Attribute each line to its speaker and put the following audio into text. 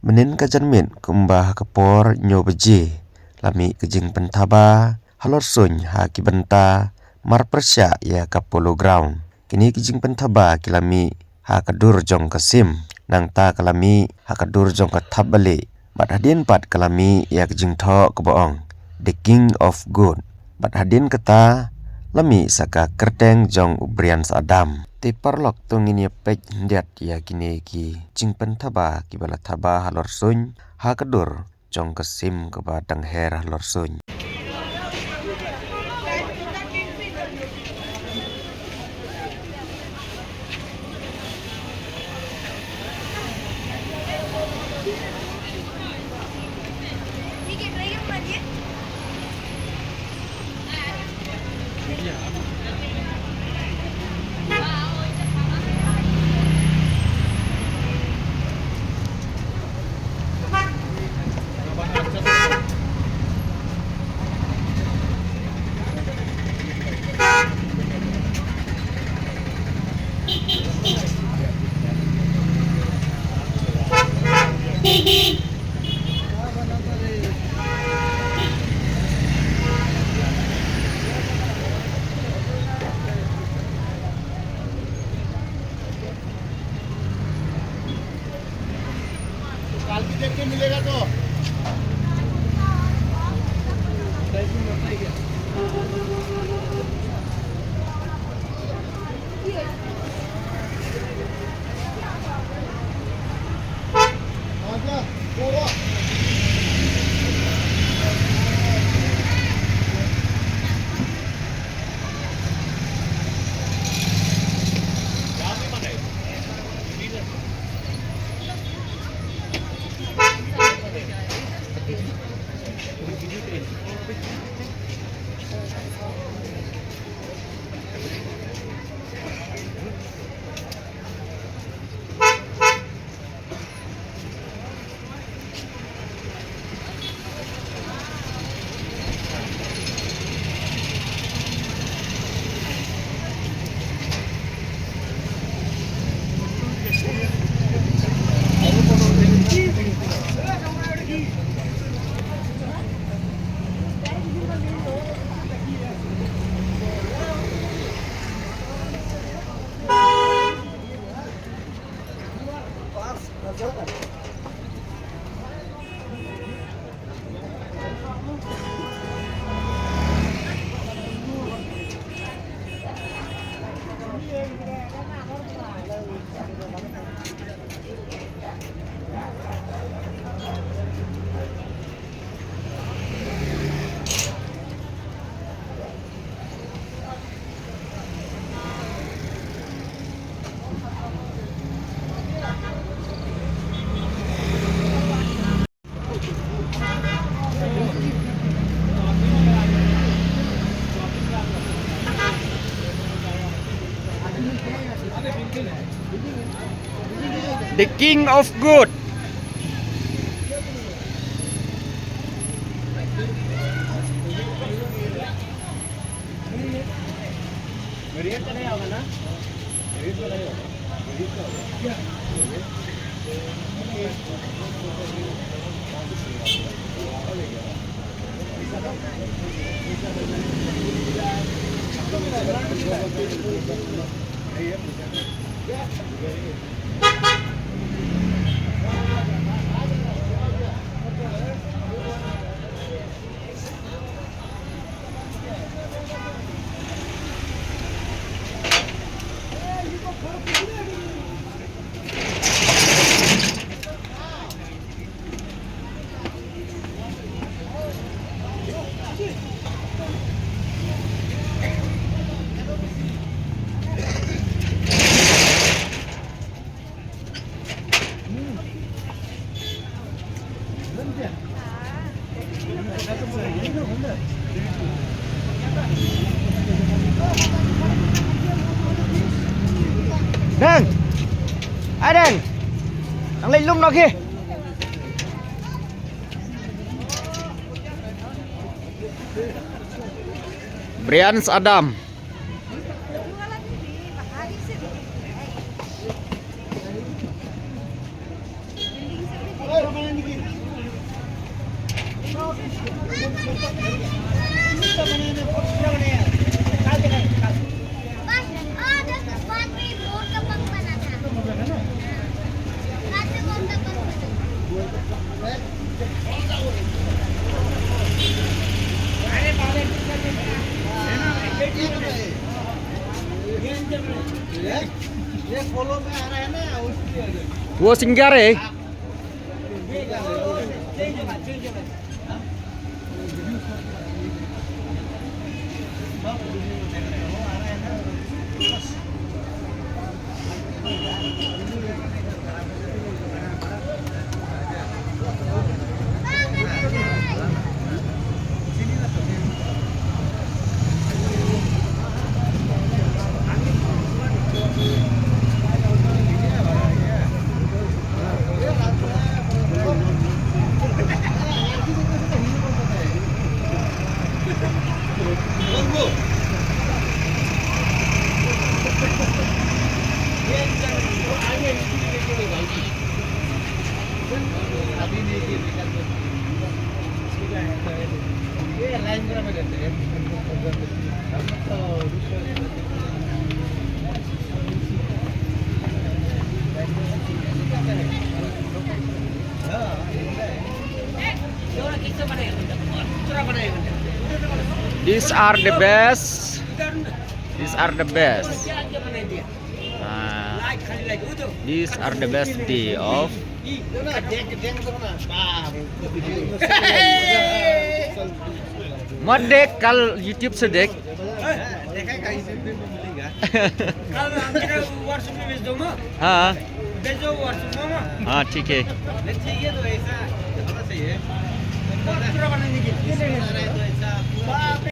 Speaker 1: menin kajanmin kumbah kapor nyobeji lami kejing pentaba halor suny ha kibenta mar persya ya kapolo ground kini kejing pentaba kilami ha kadur jong kasim nang ta kalami ha kadur jong kathap bali bat hadin pat kalami ya kejing tho keboong the king of good bat hadin kata lami saka kerteng jong Brians Adam te parlok tongin ya pej ndiat ya kini ki jingpen thaba ki bala thaba halor suny ha kadur jong kasim ke badang her halor suny.
Speaker 2: देख के मिलेगा तो
Speaker 3: the king of good. Neng, Neng, ang laylong lagi. Brians Adam.
Speaker 2: Hey,
Speaker 3: वो singer है These are the best. These are the best. These are the best day of मत देख कल YouTube से देख
Speaker 2: देखा कैसे भी मिलेगा कल हम तेरे व्हाट्सएप में भेज दूंगा
Speaker 3: हाँ
Speaker 2: भेजो व्हाट्सएप में
Speaker 3: हाँ ठीक है
Speaker 2: ठीक है तो ऐसा होना चाहिए पूरा बनाने की